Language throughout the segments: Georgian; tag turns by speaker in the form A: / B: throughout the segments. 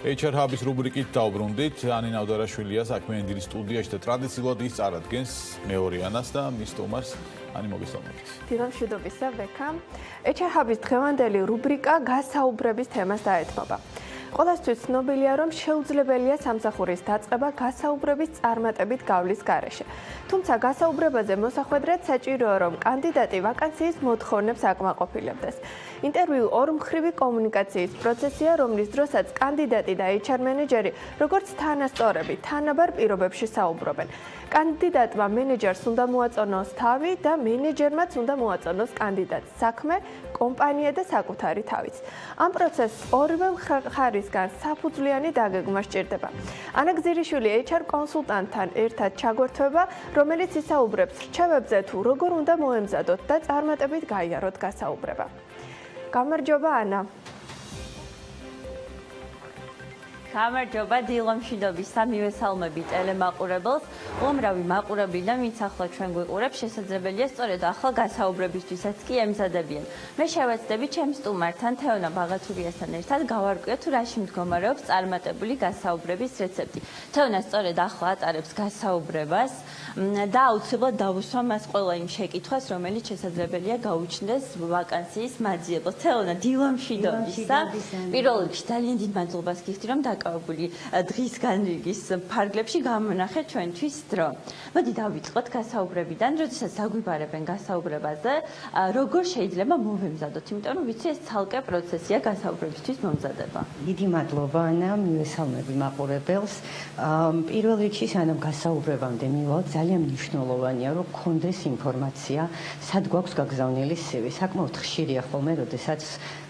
A: HR Hub-ის რუბრიკით დავბრუნდით. ანინა უდარაშვილია საქმე ენდილის სტუდიაში და ტრადიციულად ის წარადგენს მეორე ანას და მის სტუმარს. ანი მოგესალმებით.
B: დილა მშვიდობისა ბექა. HR Hub-ის დღევანდელი რუბრიკა გასაუბრების თემას დაეთმობა. ყველასთვის ცნობილია, რომ შეუძლებელია სამსახურის დაწყება გასაუბრების წარმატებით გავლის გარეშე. თუმცა გასაუბრებაზე მოსახვედრად საჭიროა, რომ კანდიდატი ვაკანსიის მოთხოვნებს აკმაყოფილებდეს. ინტერვიუ ორმხრივი კომუნიკაციის პროცესია, რომლის დროსაც კანდიდატი და HR მენეჯერი როგორც თანასწორები, თანაბარ პირობებში საუბრობენ. კანდიდატმა მენეჯერს უნდა მოაწონოს თავი და მენეჯერმაც უნდა მოაწონოს კანდიდატს საქმე, კომპანია და საკუთარი თავიც. ამ პროცესს ორივე მხარისგან საფუძვლიანი დაგეგმა სჭირდება. ანა გზირიშვილი HR კონსულტანტთან ერთად ჩაგვერთვება, რომელიც ისაუბრებს რჩევებზე თუ როგორ უნდა მოვემზადოთ და წარმატებით გაიაროთ გასაუბრება. გამარჯობა ანა.
C: გამარჯობა დილა მშვიდობისა, მივესალმები ტელემაყურებელს. უამრავი მაყურებელი, ვინც ახლა ჩვენ გვიყურებს, შესაძლებელია სწორედ ახლა გასაუბრებისთვისაც კი ემზადებიან. მე შევეცდები ჩემს სტუმართან თეონა ბაღათურიასთან ერთად გავარკვიოთ თუ რაში მდგომარეობს წარმატებული გასაუბრების რეცეპტი. თეონა სწორედ ახლა ატარებს გასაუბრებას და აუცილებლად დავუსვა მას ყველა იმ შეკითხვას, რომელიც შესაძლებელია გაუჩნდეს ვაკანსიის მაძიებელს. თეონა, დილა მშვიდობისა. პირველ რიგში ძალიან დიდ მადლობას გიხდი, რომ დაკავებული დღის განრიგის ფარგლებში გამონახეთ ჩვენთვის დრო. მოდი დავიწყოთ გასაუბრებიდან, როდესაც დაგვიბარებენ გასაუბრებაზე, როგორ შეიძლება მოვემზადოთ, იმიტომ რომ ვიცი ეს ცალკე პროცესია გასაუბრებისთვის მომზადება.
D: დიდი მადლობა ანა, მივესალმები მაყურებელს. პირველ რიგში სანამ გასაუბრებამდე მივალთ, ძალიან მნიშვნელოვანია, რომ გქონდეს ინფორმაცია, სად გვაქვს გაგზავნილი CV. საკმაოდ ხშირია ხოლმე, როდესაც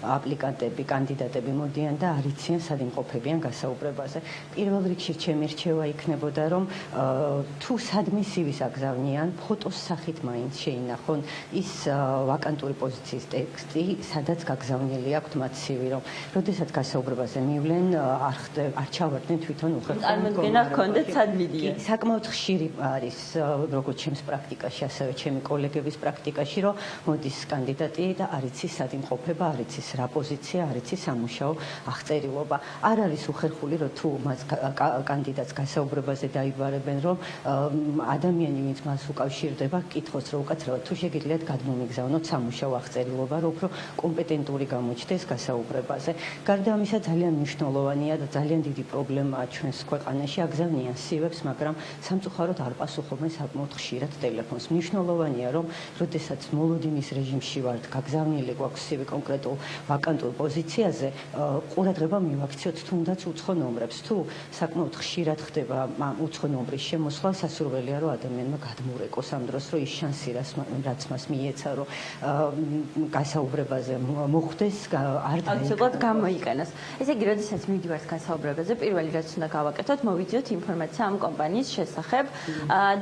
D: აპლიკანტები, კანდიდატები მოდიან და არ იციან, სად იმყოფებიან გასაუბრებაზე. პირველ რიგში ჩემი რჩევა იქნებოდა, რომ თუ სადმე CV-ს აგზავნიან, ფოტოს სახით მაინც შეინახონ ის ვაკანტური პოზიციის ტექსტი, სადაც გაგზავნილი აქვთ მათ CV, რომ როდესაც გასაუბრებაზე მივლენ, არ ჩავარდნენ თვითონ უხერხემლო
C: წარმოგენა ჰქონდეთ სად მიდიან.
D: საკმაოდ ხშირი არის როგორც ჩემს პრაქტიკაში, ასევე ჩემი კოლეგების პრაქტიკაში, რომ მოდის კანდიდატი და არ იცის სად იმყოფება, არ იცის რა პოზიცია, არ იცის სამუშაო აღწერილობა. არ არის უხერხული, რომ თუ მას კანდიდატს გასაუბრებაზე დაიბარებენ, რომ ადამიანი, ვინც მას უკავშირდება, კითხოს, რომ უკაცრავად თუ შეგიძლიათ გადმომიგზავნოთ სამუშაო აღწერილობა, რომ უფრო კომპეტენტური გამოჩნდეს გასაუბრებაზე. გარდა ამისა, ძალიან მნიშვნელოვანია და ძალიან დიდი პრობლემაა ჩვენს ქვეყანაში, აგზავნიან CV-ებს, მაგრამ სამწუხაროდ არ პასუხობენ საკმაოდ ხშირად ტელეფონს. მნიშვნელოვანია, რომ როდესაც მოლოდინის რეჟიმში ვართ, გაგზავნილი გვაქვს CV კონკრეტულ ვაკანტურ პოზიციაზე, ყურადღება მივაქციოთ თუნდაც უცხო ნომრებს. თუ საკმაოდ ხშირად ხდება უცხო ნომრის შემოსვლა, სასურველია, რომ ადამიანმა გადმოურეკოს ამ დროს, რომ ის შანსი, რაც მას მიეცა, რომ გასაუბრებაზე მოხვდეს, არ
C: აუცილებლად გამოიყენოს. ესე იგი, როდესაც მივიდივართ გასაუბრებაზე, პირველი რაც უნდა გავაკეთოთ, მოვიძიოთ ინფორმაცია ამ კომპანიის შესახებ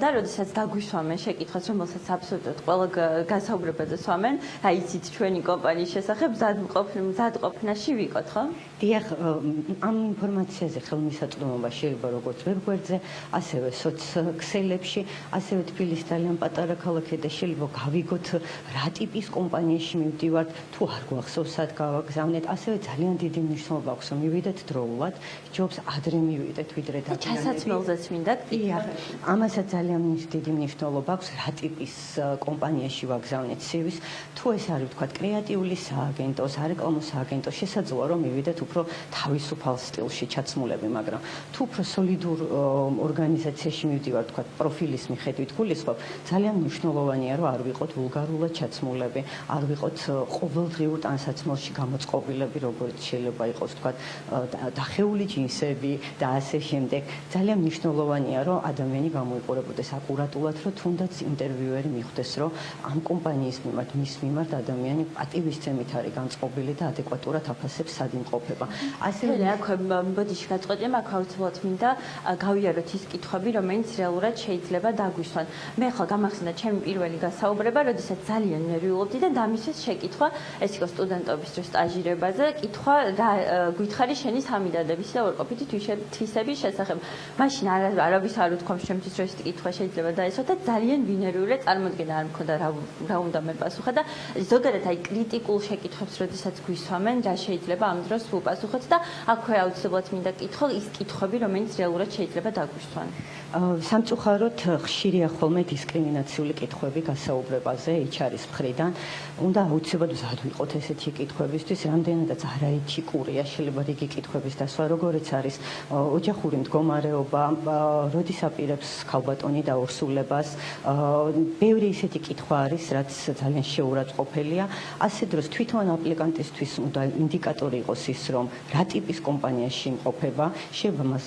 C: და როდესაც დაგვისვამენ შეკითხვას, რომელსაც აბსოლუტურად ყველა გასაუბრებაზე სვამენ, რა იცით ჩვენი კომპანიის შესახებ, მზადყოფნაში ვიყოთ, ხო?
D: დიახ, ამ ინფორმაციაზე ხელმისაწვდომობა შეიძლება როგორც ვებგვერდზე, ასევე სოციალებში, ასევე თბილისის ძალიან პატარა ქალაქი და შეიძლება გავიგოთ რა ტიპის კომპანიაში მივდივართ, თუ არ გვახსოვს სად გავაგზავნეთ, ასევე ძალიან დიდი მნიშვნელობა აქვს, რომ მივიდეთ დროულად, ჯობს ადრე მივიდეთ, ვიდრე
C: და ჩასაცმელზეც მინდა
D: დიახ, ამასაც ძალიან დიდი მნიშვნელობა აქვს, რა ტიპის კომპანიაში ვაგზავნეთ CV-ს, თუ ეს არის ვთქვათ კრეატიული სააგენტო, სარეკლამო სააგენტო, შესაძლოა რომ მივიდეთ უფრო თავისუფალ სტილში ჩაცმულები, მაგრამ თუ უფრო სოლიდურ ორგანიზაციაში მივდივართ, თქვა პროფილის მიხედვით გულისხმობ, ძალიან მნიშვნელოვანია, რომ არ ვიყოთ ვულგარულად ჩაცმულები, არ ვიყოთ ყოველდღიურ ტანსაცმელში გამოწყობილები, როგორც შეიძლება იყოს, თქვა დახეული ჯინსები და ასე შემდეგ. ძალიან მნიშვნელოვანია, რომ ადამიანი გამოიყურებოდეს აკურატულად, რომ თუნდაც ინტერვიუერი მიხვდეს, რომ ამ კომპანიის მიმართ, მის მიმართ ადამიანი პატივისცემით არის განწყობილი და ადეკვატურად აფასებს სად იმყოფება.
C: ასევე აქვე ბოდიში გაწყვეტია, აქ აუცილებლად მინდა გავიაროთ ის კითხვები, რომელიც რეალურად შეიძლება დაგვისვან. მე ხა გამახსენდა ჩემი პირველი გასაუბრება, როდესაც ძალიან ნერვიულობდი და დამისვეს შეკითხვა, ეს იყო სტუდენტობის დროს სტაჟირებაზე, კითხვა გითხარი შენი სამი და ორყოფითი თვისების შესახებ. მაშინ არავის არ უთქვამს ჩემთვის, რომ ეს კითხვა შეიძლება დაესვა და ძალიან ვინერვიულე წარმოდგენა არ მქონდა რა უნდა მეპასუხა და ზოგადად აი კრიტიკულ შეკითხვებს, როდესაც გვისვამენ, რა შეიძლება ამ დროს ვუპასუხოთ და აქვე აუცილებლად აუცილებლად მინდა კითხო ის კითხვები, რომელიც რეალურად შეიძლება დაგვისვან.
D: სამწუხაროდ ხშირია ხოლმე დისკრიმინაციული კითხვები გასაუბრებაზე HR-ის მხრიდან. უნდა აუცილებლად მზად ვიყოთ ესეთი კითხვებისთვის, რამდენადაც არაეთიკურია შეიძლება რიგი კითხვების დასვა, როგორიც არის ოჯახური მდგომარეობა, როდის აპირებს ქალბატონი დაურსულებას. ბევრი ისეთი კითხვა არის, რაც ძალიან შეურაცხყოფელია. ასე დროს თვითონ აპლიკანტისთვის უნდა ინდიკატორი იყოს ის, რომ რა ტიპის კომპანიაში იმყოფება, შეიძლება მას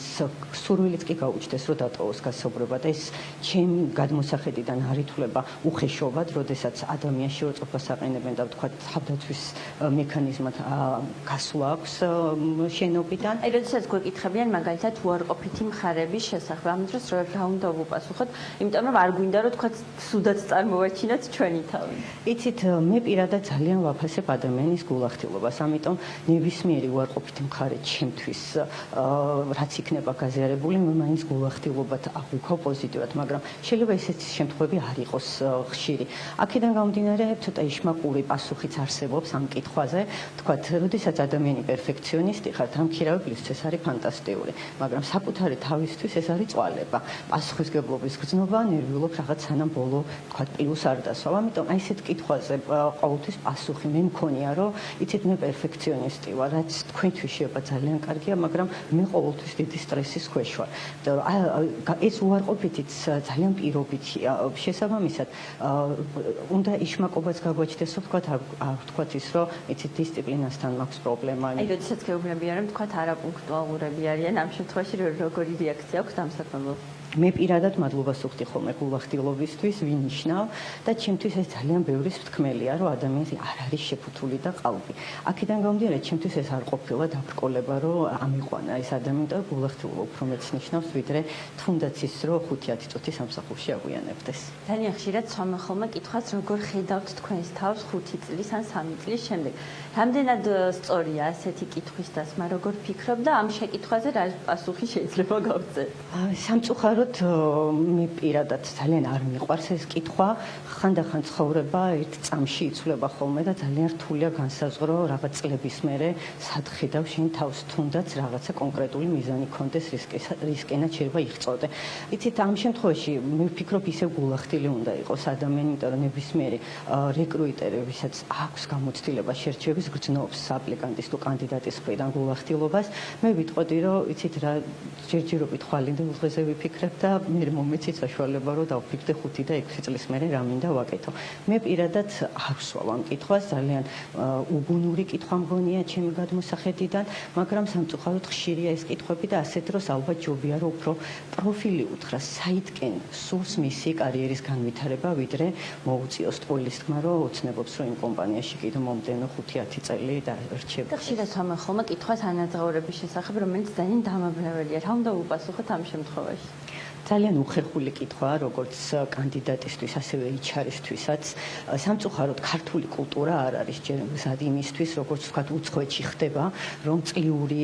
D: სურვილიც კი გაუჩნდეს, რომ დატოვოს გასაუბრება და ეს ჩემი გადმოსახედიდან არ ითვლება უხეშობად, როდესაც ადამიანში უწყებას აყენებენ და ვთქვათ, თავდაცვის მექანიზმად გასვლა აქვს შენობიდან.
C: აი, როდესაც გვეკითხებიან მაგალითად უარყოფითი მხარეების შესახებ, ამ დროს რა უნდა ვუპასუხოთ, იმიტომ რომ არ გვინდა რომ თქვათ სუდად წარმოვაჩინოთ ჩვენი თავი.
D: იცით, მე პირადად ძალიან ვაფასებ ადამიანის გულახდილობას, ამიტომ ნებისმიერი უარყოფითი მხარე ჩემთვის რაც იქნება გაზიარებული, მე მაინც გულახდილობად აღვიქვა პოზიტივად, მაგრამ შეიძლება ესეთი შემთხვევები არ იყოს ხშირი. აქედან გამომდინარე, ცოტა იშმაკური პასუხიც არსებობს ამ კითხვაზე. თქვათ, როდესაც ადამიანი პერფექციონისტი ხართ, ამ ქირავებისთვის ეს არის ფანტასტიკური, მაგრამ საკუთარი თავისთვის ეს არის წვალება. პასუხისგებლობის გრძნობა, ნერვიულობ რაღაც სანამ ბოლო, თქვათ, პლუს არ დასვა. ამიტომ აი ესეთ კითხვაზე ყოველთვის პასუხი მე მქონია, რომ იცით, მე პერფექციონისტი ვარ, რაც თქვენთვის შეიძლება ძალიან კარგია, მაგრამ მე ყოველთვის დიდი სტრესის ქვეშ ვარ. ეს უარყოფითიც ძალიან პირობითია. შესაბამისად, უნდა იშმაკობაც გაგვაჩნდეს, ვთქვათ ის, რომ იცით, დისციპლინასთან მაქვს პრობლემა.
C: აი, როდესაც გეუბნებიან, რომ თქვათ არაპუნქტუალურები არიან, ამ შემთხვევაში როგორი რეაქცია აქვს ამ საქმეზე?
D: მე პირადად მადლობას ვუხდი ხოლმე გულახდილობისთვის, ვინიშნავ და ჩემთვის ეს ძალიან ბევრი თქმელია, რომ ადამიანს არ არის შეფუთული და ყალბი. აქედან გამომდინარე, ჩემთვის ეს არ ყოფილა დაბრკოლება, რომ ამიყვანა ეს ადამიანი და გულახდილობა უფრო მეც ნიშნავს, ვიდრე თუნდაც ის, რომ 5-10 წუთი სამსახურში აგვიანებდეს.
C: ძალიან ხშირად სვამენ ხოლმე კითხვას, როგორ ხედავთ თქვენს თავს 5 წლის ან 3 წლის შემდეგ. რამდენად სწორია ასეთი კითხვის დასმა, როგორ ფიქრობ და ამ შეკითხვაზე რა პასუხი შეიძლება გავწერ?
D: სამწუხაროდ მე პირადად ძალიან არ მიყვარს ეს კითხვა. ხანდახან ცხოვრება ერთ წამში იცვლება ხოლმე და ძალიან რთულია განსაზღვრო რაღაც წლების მერე სად ხედავ შენ თავს, თუნდაც რაღაცა კონკრეტული მიზანი ქონდეს, რისკენად შეიძლება იღწოდე. იცით, ამ შემთხვევაში მე ვფიქრობ, ისევ გულახდილი უნდა იყოს ადამიანი, იმიტომ რომ ნებისმიერი რეკრუიტერი, ვისაც აქვს გამოცდილება შერჩევის, გრძნობს აპლიკანტის თუ კანდიდატის მხრიდან გულახდილობას. მე ვიტყოდი, რომ იცით რა, ჯერჯერობით ხვალინდელ დღეზე ვიფიქრებ და მე მომეცით საშუალება, რომ დავფიქრდე 5 და 6 წლის მერე რა მინდა ვაკეთო. მე პირადად არ ვსვავ ამ კითხვას, ძალიან უბუნური კითხვა მგონია ჩემი გადმოსახედიდან, მაგრამ სამწუხაროდ ხშირია ეს კითხვები და ასეთ დროს ალბათ ჯობია, რომ უფრო პროფილი უთხრა, საიდკენ სურს მისი კარიერის განვითარება, ვიდრე მოუწიოს ტყუილის თქმა, რომ ოცნებობს, რომ იმ კომპანიაში კიდევ მომდენო 5-10 წელი დაერჩება.
C: და ხშირად სვამენ ხოლმე კითხვას ანაზღაურების შესახებ, რომელიც ძალიან დამაბნეველია. რა უნდა ვუპასუხოთ ამ შემთხვევაში?
D: ძალიან უხერხული კითხვაა, როგორც კანდიდატისთვის, ასევე HR-ისთვისაც. სამწუხაროდ ქართული კულტურა არ არის ჯერ მზად იმისთვის, როგორც ვთქვათ, უცხოეთში ხდება, რომ წლიური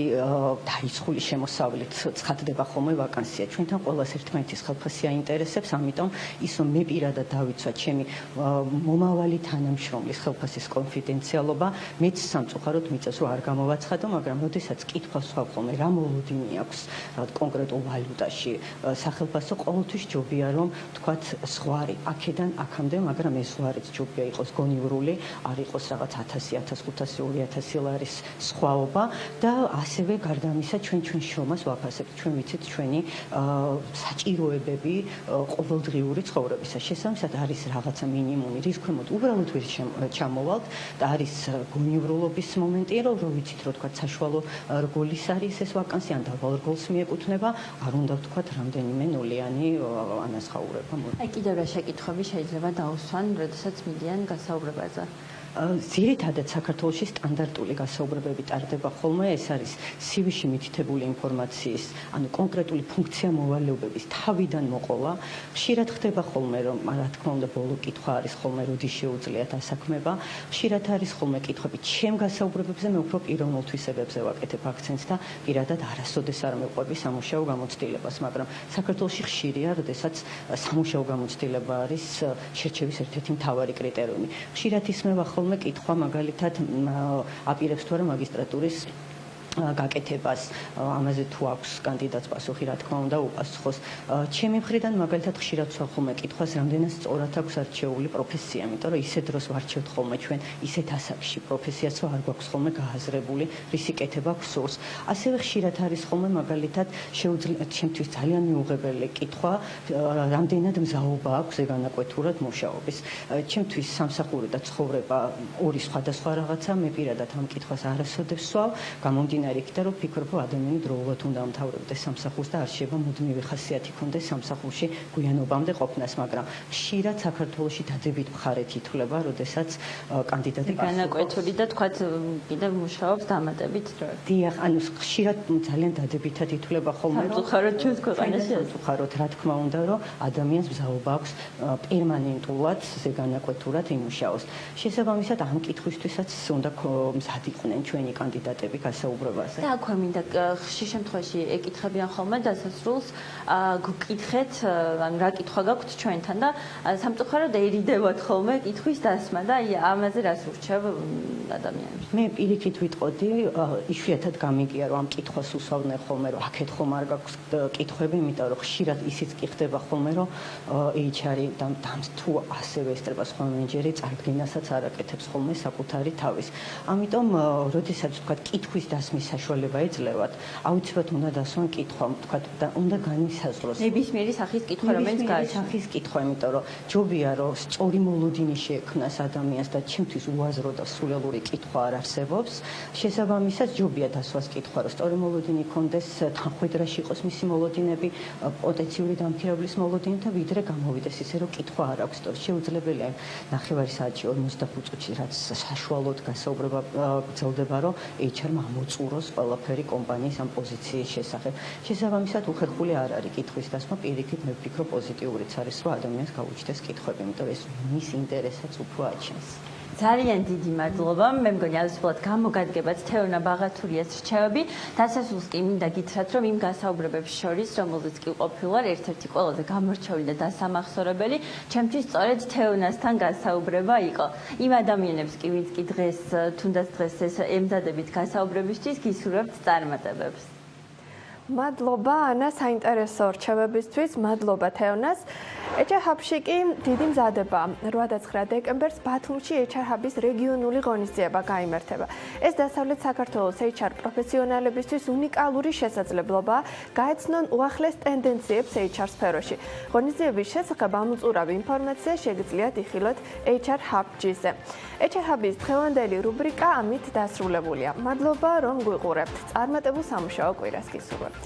D: დაიწყული შემოსავლით ცხადდება ხოლმე ვაკანსია. ჩვენთან ყველას ერთმანეთის ხელფასი აინტერესებს, ამიტომ ის რომ მე პირადად დავიცვა ჩემი მომავალი თანამშრომლის ხელფასის კონფიდენციალობა, მეც სამწუხაროდ მიწევს, რომ არ გამოვაცხადო, მაგრამ როდესაც კითხვას ვსვავ ხოლმე, რა მოლოდინი აქვს კონკრეტულ ვალუტაში სახელფასო, ყოველთვის ჯობია, რომ თქვათ ზღვარი აქედან აქამდე, მაგრამ ეს ზღვარიც ჯობია იყოს გონივრული, არ იყოს რაღაც 1000, 1500, 2000 ლარის სხვაობა და ასევე გარდა ამისა ჩვენ შრომას ვაფასებთ. ჩვენ ვიცით ჩვენი საჭიროებები ყოველდღიური ცხოვრებისა. შესაბამისად არის რაღაცა მინიმუმი, რის ქვემოთ უბრალოდ ვერ ჩამოვალთ და არის გონივრულობის მომენტი, რომ ვიცით, რომ თქვათ საშუალო რგოლის არის ეს ვაკანსია, ან დაბალ რგოლს მიეკუთვნება, არ უნდა ვთქვათ რამდენიმე ნულიანი ანაზღაურება.
C: აი, კიდევ რა შეკითხვები შეიძლება დაუსვან, როდესაც მიდიან გასაუბრებაზე?
D: ძირითადად საქართველოში სტანდარტული გასაუბრებები ტარდება ხოლმე, ეს არის CV-ში მითითებული ინფორმაციის, ანუ კონკრეტული ფუნქცია მოვალეობების თავიდან მოყოლა. ხშირად ხდება ხოლმე, რომ რა თქმა უნდა ბოლო კითხვა არის ხოლმე, როდის შეუძლიათ ასაქმება. ხშირად არის ხოლმე კითხვები ჩემ გასაუბრებებზე, მე უფრო პიროვნულ თვისებებზე ვაკეთებ აქცენტს და პირადად არასოდეს არ მეყვები სამუშაო გამოცდილებას, მაგრამ საქართველოში ხშირია, როდესაც სამუშაო გამოცდილება არის შერჩევის ერთ-ერთი მთავარი კრიტერიუმი. ხშირად ისმევა ხოლმე კითხვა მაგალითად აპირებს თუ არა მაგისტრატურის გაკეთებას, ამაზე თუ აქვს კანდიდატს პასუხი, რა თქმა უნდა, უპასუხოს. ჩემი მხრიდან მაგალითად ხშირად ვსვამ ხოლმე კითხვას, რამდენად სწორად აქვს არჩეული პროფესია, იმიტომ რომ ისეთ დროს ვარჩევთ ხოლმე ჩვენ ისეთ ასაკში პროფესიას, რომ არ გვაქვს ხოლმე გააზრებული, რისი კეთება გვსურს. ასევე ხშირად არის ხოლმე მაგალითად ჩემთვის ძალიან მიუღებელი კითხვა, რამდენად მზაობა აქვს ზეგანაკვეთურად მუშაობის. ჩემთვის სამსახური და ცხოვრება ორი სხვადასხვა რაღაცა, მე პირადად ამ კითხვას არასოდეს ვსვავ, გამომდინარე იქიდან, რომ ვფიქრობ, რომ ადამიანი დროულად უნდა ამთავრებდეს სამსახურს და არ შეიძლება მუდმივი ხასიათი ქონდეს სამსახურში გვიანობამდე ყოფნას, მაგრამ ხშირად საქართველოში დაძებით მხარეთ ითვლება, როდესაც კანდიდატი
C: განაკვეთული და თქვათ კიდევ მუშაობს დამატებით დროებით.
D: დიახ, ანუ ხშირად ძალიან დადებითად ითვლება ხოლმე, რომ
C: სამწუხაროდ ჩვენს ქვეყანაში
D: სამწუხაროდ, რა თქმა უნდა, რომ ადამიანს მზაობა აქვს პერმანენტულად ზეგანაკვეთურად იმუშაოს. შესაბამისად, ამ კითხვისთვისაც უნდა მზად იყვნენ ჩვენი კანდიდატები გასაუბრებაზე.
C: და აქვე მინდა ხშირ შემთხვევაში ეკითხებიან ხოლმე დასასრულს, გკითხეთ, ანუ რა კითხვა გაქვთ ჩვენთან და სამწუხაროდ ერიდევათ ხოლმე კითხვის დასმა და აი ამაზე რას ურჩევ ადამიანებს.
D: მე პირიქით ვიტყოდი, იშვიათად გამიგია, რომ ამ კითხვას უსვავდნენ ხოლმე, რომ აქეთ ხომ არ გაქვს კითხვები, იმიტომ რომ ხშირად ისიც კი ხდება ხოლმე, რომ HR-ი და თუ ასევე ესწრება სხვა მენეჯერი წარდგინასაც არ აკეთებს ხოლმე საკუთარი თავის. ამიტომ, როდესაც თქვა კითხვის დასმის საშუალება ეძლევათ, აუცილებლად უნდა დასვან კითხვა, თქვა და უნდა განისაზღვროს.
C: ნებისმიერი სახის კითხვა, რომელიც გააჩნია.
D: სახის კითხვა, იმიტომ რომ ჯობია, რომ სწორი მოლოდინი შეექმნას ადამიანს და ჩემთვის უაზრო და სულელური კითხვა არ არსებობს. შესაბამისად, ჯობია დასვას კითხვა, რომ სწორი მოლოდინი ქონდეს, თანხმედრაში იყოს მისი მოლოდინები, პოტენციური დამქირავლის მოლოდინი და ვიდრე გამოვიდეს ისე, რომ კითხვა არ აქვს. შეუძლებელია ნახევარი საათში 45 წუთში, რაც საშუალოდ გასაუბრება გრძელდება, რომ HR-მა ამოწუროს ყველაფერი კომპანიის ამ პოზიციის შესახებ. შესაბამისად, უხერხული არ არის კითხვის დასმა, პირიქით მე ვფიქრობ პოზიტიურიც არის, რომ ადამიანს გაუჩნდეს კითხვები, იმიტომ რომ ეს მის ინტერესებს უფრო აჩენს.
C: ძალიან დიდი მადლობა. მე მგონი ალისფულად გამოგადგებათ თეონა ბაღათურიას რჩევები. დასასრულს კი მინდა გითხრათ, რომ იმ გასაუბრებებს შორის, რომელზეც კი ყოფილვარ, ერთ-ერთი ყველაზე გამორჩეული და დასამახსოვრებელი, ჩემთვის სწორედ თეონასთან გასაუბრება იყო. იმ ადამიანებს კი, ვინც კი დღეს, თუნდაც დღეს ეს ემზადებით გასაუბრებისთვის, გისურვებთ წარმატებებს.
B: მადლობა ანა საინტერესო რჩევებისთვის, მადლობა თეონას. HR Hub-ში კი დიდი მზადება 8-9 დეკემბერს ბათუმში HR Hub-ის რეგიონული ღონისძიება გაიმართება. ეს დასავლეთ საქართველოს HR პროფესიონალებისთვის უნიკალური შესაძლებლობაა გაეცნონ უახლეს ტენდენციებს HR სფეროში. ღონისძიების შესახებ ამოწურავი ინფორმაცია შეგიძლიათ იხილოთ HR Hub-ზე. HR Hub-ის დღევანდელი რუბრიკა ამით დასრულებულია. მადლობა, რომ გვიყურებთ. წარმატებულ სამუშაო კვირას გისურვებთ.